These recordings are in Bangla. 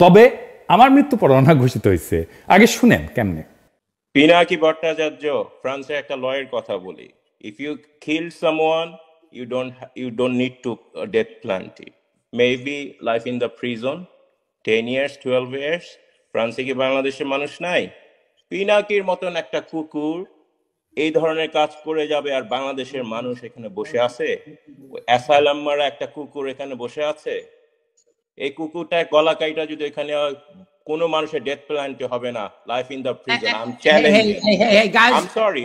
তবে আমার মৃত্যু পরোয়ানা ঘোষিত হয়েছে। আগে শুনেন কেমনে। পিনাকি ভট্টাচার্য ফ্রান্সের একটা লয়ের কথা বলি, if you kill someone you don't need to death penalty, maybe life in the prison 10 years 12 years। ফ্রান্সে কি বাংলাদেশের মানুষ নাই? পিনাকির মতন একটা কুকুর এই ধরনের কাজ করে যাবে আর বাংলাদেশের মানুষ এখানে বসে আছে? অ্যাসাইলাম মারা একটা কুকুর এখানে বসে আছে, এই কুকুরটা গলা কাইটা যদি এখানে কোনো মানুষের ডেথ পেনাল্টি হবে না, life in the prison. I am challenging. I am sorry.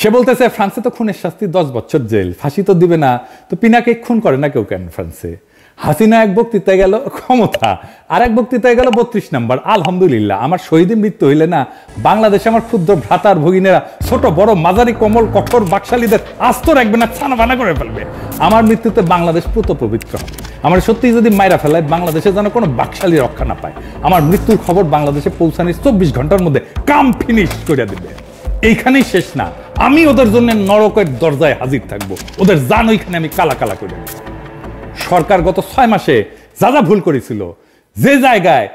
সে বলতেছে ফ্রান্সে তো খুনের শাস্তি 10 বছর জেল, ফাঁসি তো দিবে না, তো পিনাকে খুন করে না কেউ কেন ফ্রান্সে? হাসিনা এক বক্তৃতায় গেল ক্ষমতা, আর এক বক্তৃতায় গেল 32 নম্বর। আলহামদুলিল্লাহ, আমার শহীদের মৃত্যু হইলে না বাংলাদেশে আমার ক্ষুদ্র ভ্রাতার ভগিনেরা ছোট বড় মাঝারি কোমল কঠোর বাকশালীদের আস্ত রাখবে না, ছানা বানা করে ফেলবে। আমার মৃত্যুতে বাংলাদেশ পুত পবিত্র হবে। আমার সত্যি যদি মাইরা ফেলায় বাংলাদেশে যেন কোনো বাকশালী রক্ষা না পায়। আমার মৃত্যুর খবর বাংলাদেশে পৌঁছানোর 24 ঘন্টার মধ্যে কাম ফিনিশ করে দিবে। এইখানেই শেষ না, আমি ওদের জন্য নরকের দরজায় হাজির থাকবো, ওদের জান ওইখানে আমি কালা কালা করে দেব। সরকার গত 6 মাসে যা যা ভুল করেছিল যে জায়গায়,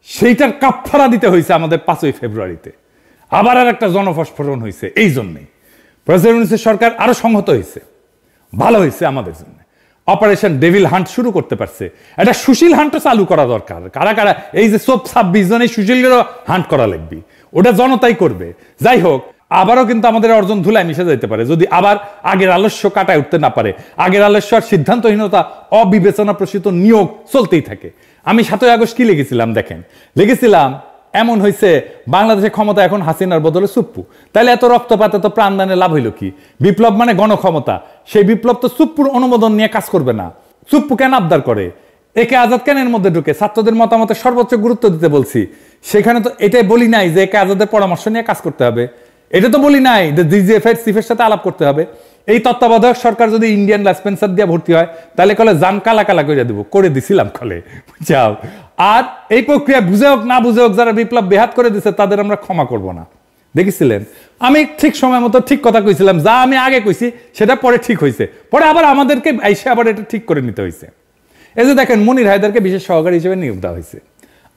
সেইটার কাফফারা দিতে হয়েছে আমাদের 5ই ফেব্রুয়ারিতে। আবার আর একটা জনফস্ফোরণ হয়েছে। এই জন্যই প্রেসিডেন্ট সরকার আরো সংহত হয়েছে, ভালো হয়েছে আমাদের জন্য। অপারেশন ডেভিল হান্ট শুরু করতে পারছে, একটা সুশীল হান্টও চালু করা দরকার। কারা কারা এই যে 26 জন এই সুশীলেরও হান্ট করা লাগবে, ওটা জনতাই করবে। যাই হোক, আবারও কিন্তু আমাদের অর্জন ধুলায় মিশে যেতে পারে যদি আবার আগের আলস্য কাটায় উঠতে না পারে। আগের আলস্য আর সিদ্ধান্তহীনতা, অবিবেচনা প্রসূত নিয়োগ চলতেই থাকে। আমি 7ই আগস্ট কি লিখেছিলাম দেখেন, লিখেছিলাম এমন হয়েছে বাংলাদেশের ক্ষমতা এখন হাসিনার বদলে সুপ্পু। তাহলে এত রক্তপাত এত প্রাণদানে লাভ হইল কি? বিপ্লব মানে গণক্ষমতা, সেই বিপ্লব তো সুপ্পুর অনুমোদন নিয়ে কাজ করবে না। সুপ্পু কেন আবদার করে? একে আজাদ কেন এর মধ্যে ঢুকে? ছাত্রদের মতামতের সর্বোচ্চ গুরুত্ব দিতে বলছি, সেখানে তো এটাই বলি নাই যে একে আজাদের পরামর্শ নিয়ে কাজ করতে হবে। এটা তো বলি নাই যে ডিজিএফআই চিফের সাথে আলাপ করতে হবে। এই তত্ত্বাবধায়ক সরকার যদি ইন্ডিয়ান লাইসপেন্সার দিয়ে ভর্তি হয় তাহলে কলে জান কালা কালা করে দেবো, করে দিছিলাম কলে যাও। আর এই প্রক্রিয়া বুঝে হোক না বুঝে হোক যারা বিপ্লব বেহাত করে দিচ্ছে তাদের আমরা ক্ষমা করব না। দেখেছিলেন আমি ঠিক সময় মতো ঠিক কথা কইছিলাম, যা আমি আগে কইছি সেটা পরে ঠিক হয়েছে, পরে আবার আমাদেরকে এসে আবার এটা ঠিক করে নিতে হয়েছে। এই যে দেখেন মনির হায়দারকে বিশেষ সহকারী হিসেবে নিয়োগ দেওয়া হয়েছে।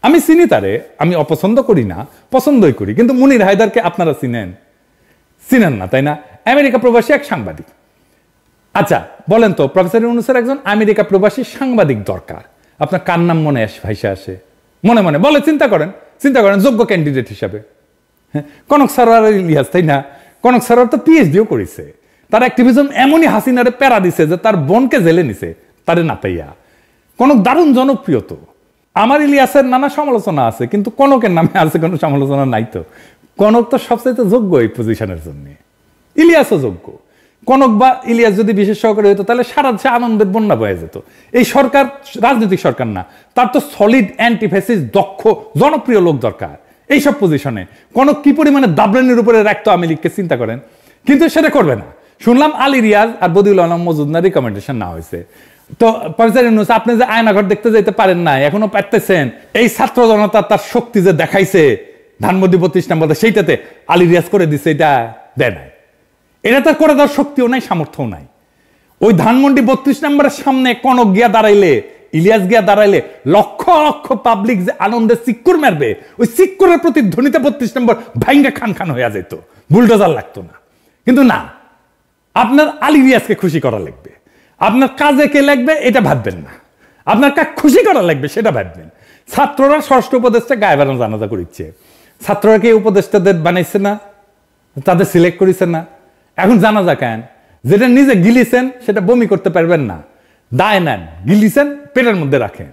আমি চিনি তারে, আমি অপছন্দ করি না, পছন্দই করি, কিন্তু মনির হায়দারকে আপনারা চিনেন না তাই না? আমেরিকা প্রবাসী এক সাংবাদিক। আচ্ছা বলেন তো, প্রফেসর ইউনূসের একজন আমেরিকা প্রবাসী সাংবাদিক দরকার, আপনার কার নাম মনে ভাইসা আসে? মনে মনে বলে চিন্তা করেন যোগ্য ক্যান্ডিডেট হিসাবে। হ্যাঁ, কনক সারোয়ার ইলিয়াস তাই না? কনক সারোয়ার তো পিএইচডিও করেছে, তার অ্যাক্টিভিজম এমনই হাসিনারে প্যারা দিছে যে তার বোনকে জেলে নিছে তারে না পাইয়া। কনক দারুণ জনপ্রিয় তো। আমার ইলিয়াসের নানা সমালোচনা আছে, কিন্তু কনকের নামে আছে কোনো সমালোচনা নাই তো। কনক তো সবচাইতে যোগ্য এই পজিশনের জন্য, ইলিয়াসও যোগ্য। কনক বা ইলিয়াস যদি বিশেষ সহকারী হতো তাহলে সারা দেশে আনন্দের বন্যা বয়ে যেত। এই সরকার রাজনৈতিক সরকার না, তার তো সলিড অ্যান্টিফেসিস দক্ষ জনপ্রিয় লোক দরকার এইসব পজিশনে। কনক কি পরিমাণে দাবরানির উপরে রাখতো আওয়ামী লীগকে চিন্তা করেন, কিন্তু সেটা করবে না। শুনলাম আলী রিয়াজ আর বদিউল আলম মজুমদার রিকমেন্ডেশন না হয়েছে। তো প্রফেসর ইউনূস আপনি যে আয়নাঘর দেখতে যাইতে পারেন না, এখনো পারতেছেন? এই ছাত্র জনতা তার শক্তি যে দেখাইছে ধানমন্ডি 32 নম্বরে, সেইটাতে আলী রিয়াজ করে দিচ্ছে, এটা দেয় নাই। এটা তার করে দেওয়ার শক্তিও নাই, সামর্থ্যও নাই। ওই ধানমন্ডি 32 নম্বরের সামনে কনক গিয়া দাঁড়াইলে, ইলিয়াস গিয়া দাঁড়াইলে লক্ষ লক্ষ পাবলিক যে আনন্দে চিক্কুর মারবে, ওই চিক্কুরের প্রতিধ্বনিতে 32 নম্বর ভাইঙ্গা খান খান হইয়া যেত, বুলডোজার লাগতো না। কিন্তু না, আপনার আলী রিয়াজকে খুশি করা লাগবে, আপনার কাজে কে লাগবে এটা ভাববেন না, আপনার কাজ খুশি করা লাগবে সেটা ভাববেন। ছাত্ররা ষষ্ঠ উপদেষ্টা গায়ে বানানো জানাজা করিচ্ছে, ছাত্ররা কি উপদেষ্টাদের বানাইছে না, তাদের সিলেক্ট করেছে না? এখন জানাজা কেন? যেটা নিজে গিলিছেন সেটা বমি করতে পারবেন না, দায় নেন, গিলিছেন পেটের মধ্যে রাখেন।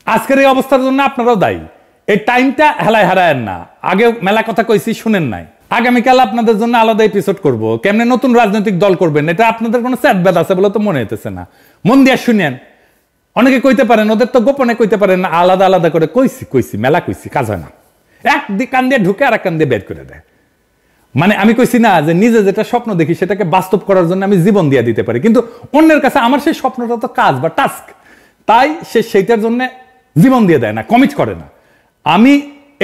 আজকের এই অবস্থার জন্য আপনারাও দায়ী। এই টাইমটা হেলায় হারায়েন না। আগে মেলা কথা কইছি, শুনেন নাই। আগামীকাল আপনাদের জন্য আলাদা এপিসোড করব, কেমনে নতুন রাজনৈতিক দল করবেন। এটা আপনাদের কোনো স্যাদব্যাদ আছে বলে তো মনে হইতেছে না। মন দিয়ে শুনেন। অনেকে কইতে পারেন, ওদের তো গোপনে কইতে পারেন না, আলাদা আলাদা করে কইছি মেলা কইছি, কাজ হয় না। এক কান দিয়ে ঢুকে আর এক কান দিয়ে বের করে দেয়। মানে আমি কইছি না যে নিজে যেটা স্বপ্ন দেখি সেটাকে বাস্তব করার জন্য আমি জীবন দিয়ে দিতে পারি, কিন্তু অন্যের কাছে আমার সেই স্বপ্নটা তো কাজ বা টাস্ক, তাই সে সেইটার জন্য জীবন দিয়ে দেয় না, কমিট করে না। আমি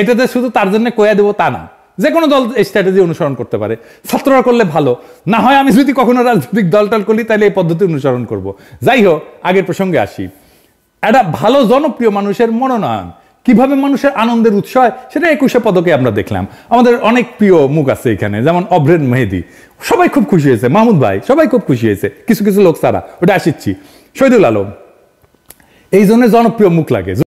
এটাতে শুধু তার জন্য কয়া দেবো তা না, যে কোনো দল এই স্ট্র্যাটেজি অনুসরণ করতে পারে, ছাত্ররা করলে ভালো না হয়। আমি যদি কখনো রাজনৈতিক দল টল করি তাহলে এই পদ্ধতি অনুসরণ করব। যাই হোক, আগের প্রসঙ্গে আসি। একটা ভালো জনপ্রিয় মানুষের মনোনয়ন কিভাবে মানুষের আনন্দের উৎস হয় সেটা 21শে পদকে আমরা দেখলাম। আমাদের অনেক প্রিয় মুখ আছে এখানে, যেমন অভ্রেন মেহেদি, সবাই খুব খুশি হয়েছে, মাহমুদ ভাই সবাই খুব খুশি হয়েছে, কিছু কিছু লোক ছাড়া, ওটা আসিচ্ছি। শহীদুল আলম, এই জন্য জনপ্রিয় মুখ লাগে।